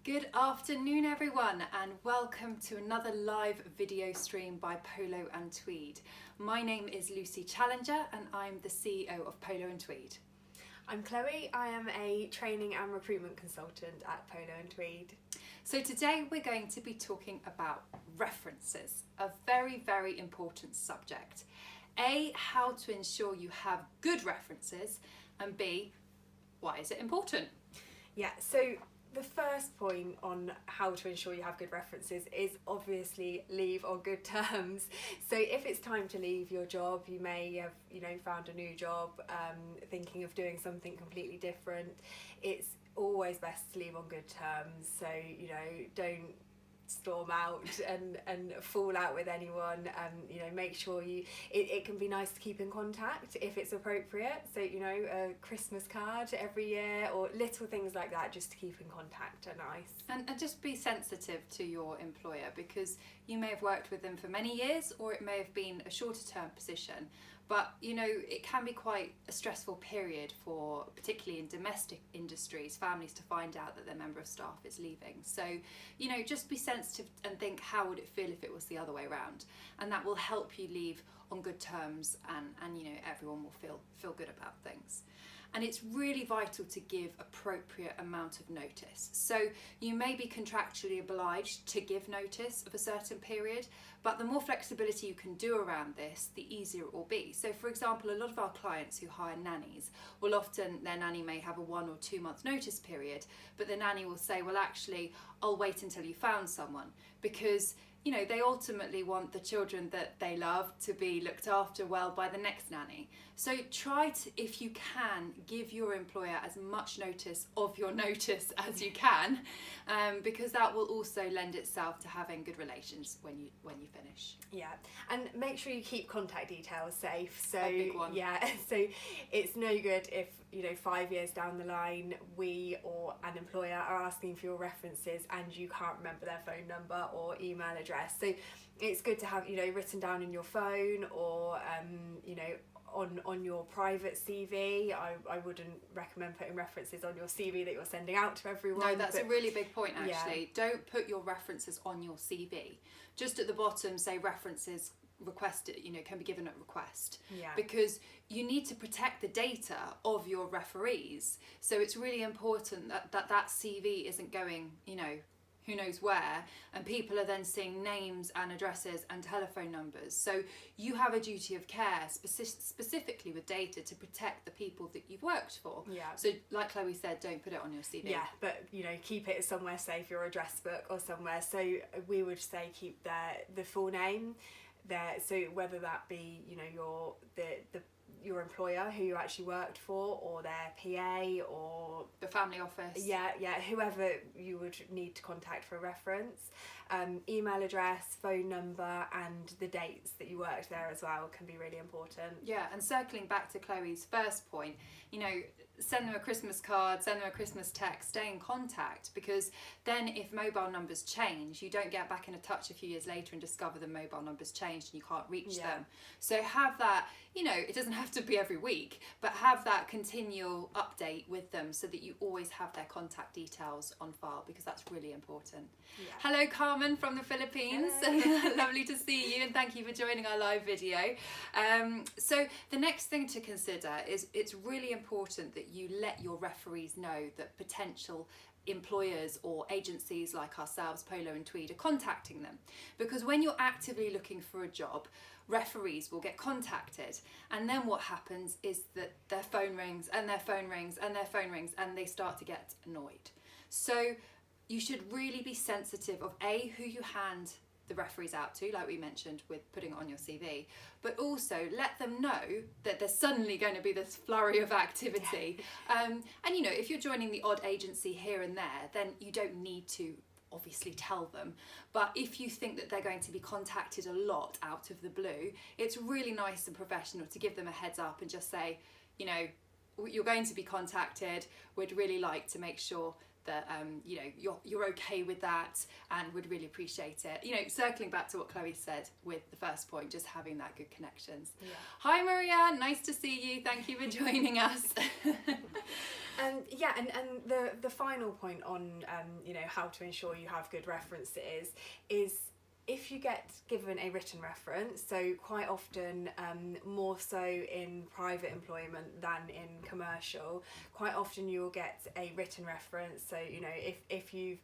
Good afternoon everyone, and welcome to another live video stream by Polo and Tweed. My name is Lucy Challenger and I'm the CEO of Polo and Tweed. I'm Chloe, I am a training and recruitment consultant at Polo and Tweed. So today we're going to be talking about references, a very, very important subject. A, how to ensure you have good references, and B, why is it important? Yeah, so the first point on how to ensure you have good references is obviously leave on good terms. So if it's time to leave your job, you may have, found a new job, thinking of doing something completely different. It's always best to leave on good terms. So, don't storm out and fall out with anyone. Make sure it can be nice to keep in contact if it's appropriate, so a Christmas card every year or little things like that just to keep in contact are nice. And just be sensitive to your employer, because you may have worked with them for many years or it may have been a shorter term position, but it can be quite a stressful period for, particularly in domestic industries, families to find out that their member of staff is leaving. So just be sensitive and think, how would it feel if it was the other way around? And that will help you leave on good terms, and everyone will feel good about things. And it's really vital to give appropriate amount of notice. So you may be contractually obliged to give notice of a certain period, but the more flexibility you can do around this, the easier it will be. So for example, a lot of our clients who hire nannies will often, their nanny may have a 1 or 2 month notice period, but the nanny will say, well, actually, I'll wait until you found someone, because they ultimately want the children that they love to be looked after well by the next nanny. So try to, if you can, give your employer as much notice of your notice as you can, because that will also lend itself to having good relations when you finish. Yeah, and make sure you keep contact details safe. So a big one. Yeah, so it's no good if 5 years down the line we or an employer are asking for your references and you can't remember their phone number or email address. So it's good to have written down in your phone or on your private CV. I wouldn't recommend putting references on your CV that you're sending out to everyone. No, that's a really big point actually. Yeah. Don't put your references on your CV. Just at the bottom say references requested, can be given at request. Yeah. Because you need to protect the data of your referees. So it's really important that CV isn't going, who knows where, and people are then seeing names and addresses and telephone numbers. So you have a duty of care specifically with data to protect the people that you've worked for. Yeah. So like Chloe said, don't put it on your CV. Yeah, but keep it somewhere safe, your address book or somewhere. So we would say keep the full name there. So whether that be your employer who you actually worked for, or their PA, or the family office. Yeah, whoever you would need to contact for a reference. Email address, phone number, and the dates that you worked there as well can be really important. Yeah, and circling back to Chloe's first point, send them a Christmas card, send them a Christmas text, stay in contact, because then if mobile numbers change, you don't get back in touch a few years later and discover the mobile numbers changed and you can't reach them. So have that, it doesn't have to be every week, but have that continual update with them so that you always have their contact details on file, because that's really important. Yeah. Hello Carmen from the Philippines. Lovely to see you, and thank you for joining our live video. So the next thing to consider is it's really important that you let your referees know that potential employers or agencies like ourselves, Polo and Tweed, are contacting them, because when you're actively looking for a job, referees will get contacted, and then what happens is that their phone rings and their phone rings and their phone rings and they start to get annoyed. So you should really be sensitive of who you hand the referees out to, like we mentioned with putting it on your CV, but also let them know that there's suddenly going to be this flurry of activity. And if you're joining the odd agency here and there, then you don't need to obviously tell them, but if you think that they're going to be contacted a lot out of the blue, it's really nice and professional to give them a heads up and just say, you're going to be contacted, we'd really like to make sure that you're okay with that and would really appreciate it. Circling back to what Chloe said with the first point, just having that good connections. Yeah. Hi Maria, nice to see you. Thank you for joining us. Yeah, and the final point on you know, how to ensure you have good references is if you get given a written reference, so quite often, more so in private employment than in commercial, quite often you'll get a written reference. So, you know, if you've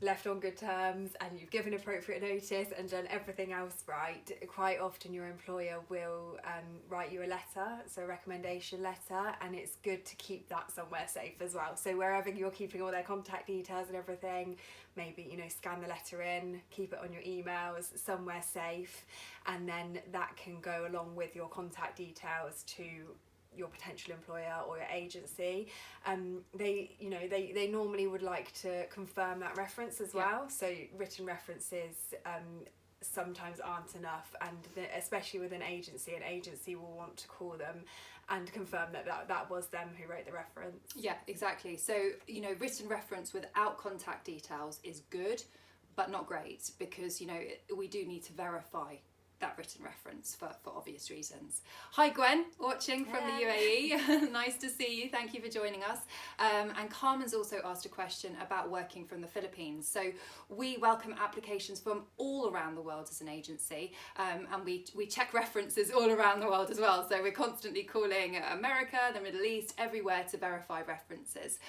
left on good terms and you've given appropriate notice and done everything else right, quite often your employer will write you a letter, so a recommendation letter, and it's good to keep that somewhere safe as well. So wherever you're keeping all their contact details and everything, maybe, you know, scan the letter in, keep it on your emails, somewhere safe, and then that can go along with your contact details to your potential employer or your agency. They normally would like to confirm that reference as well. So written references sometimes aren't enough, and especially with an agency will want to call them and confirm that was them who wrote the reference. Yeah, exactly. So, you know, written reference without contact details is good, but not great, because, you know, we do need to verify that written reference for obvious reasons. Hi Gwen, watching from the UAE. Nice to see you, thank you for joining us. And Carmen's also asked a question about working from the Philippines. So we welcome applications from all around the world as an agency, and we check references all around the world as well. So we're constantly calling America, the Middle East, everywhere to verify references.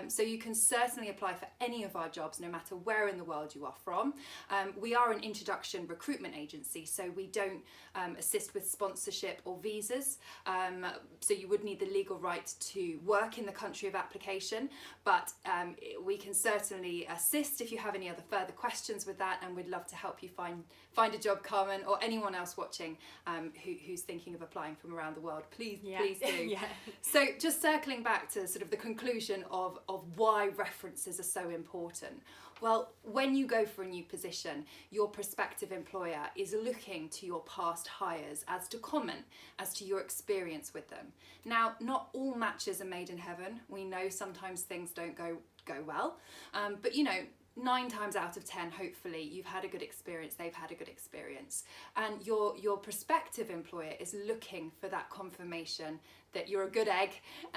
So you can certainly apply for any of our jobs, no matter where in the world you are from. We are an introduction recruitment agency, so we don't assist with sponsorship or visas, so you would need the legal right to work in the country of application, but we can certainly assist if you have any other further questions with that, and we'd love to help you find a job, Carmen, or anyone else watching who's thinking of applying from around the world. Please do. Yeah. So just circling back to sort of the conclusion of why references are so important. Well, when you go for a new position, your prospective employer is looking to your past hires as to comment as to your experience with them. Now, not all matches are made in heaven. We know sometimes things don't go well, but, you know, 9 times out of 10, hopefully you've had a good experience, they've had a good experience, and your prospective employer is looking for that confirmation that you're a good egg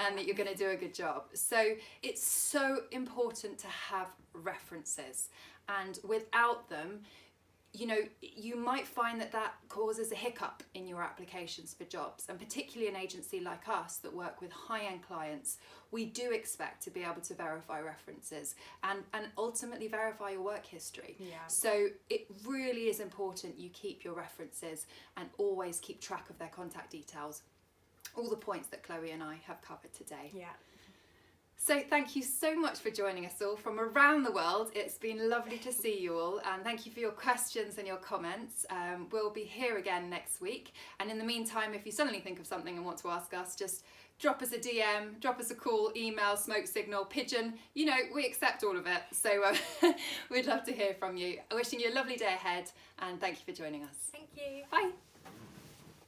and that you're going to do a good job. So it's so important to have references, and without them, you know, you might find that causes a hiccup in your applications for jobs, and particularly an agency like us that work with high-end clients, we do expect to be able to verify references and ultimately verify your work history. Yeah. So it really is important you keep your references and always keep track of their contact details. All the points that Chloe and I have covered today. Yeah. So thank you so much for joining us all from around the world. It's been lovely to see you all, and thank you for your questions and your comments. We'll be here again next week, and in the meantime, if you suddenly think of something and want to ask us, just drop us a DM, drop us a call, email, smoke signal, pigeon, you know, we accept all of it. So we'd love to hear from you. Wishing you a lovely day ahead, and thank you for joining us. Thank you. Bye.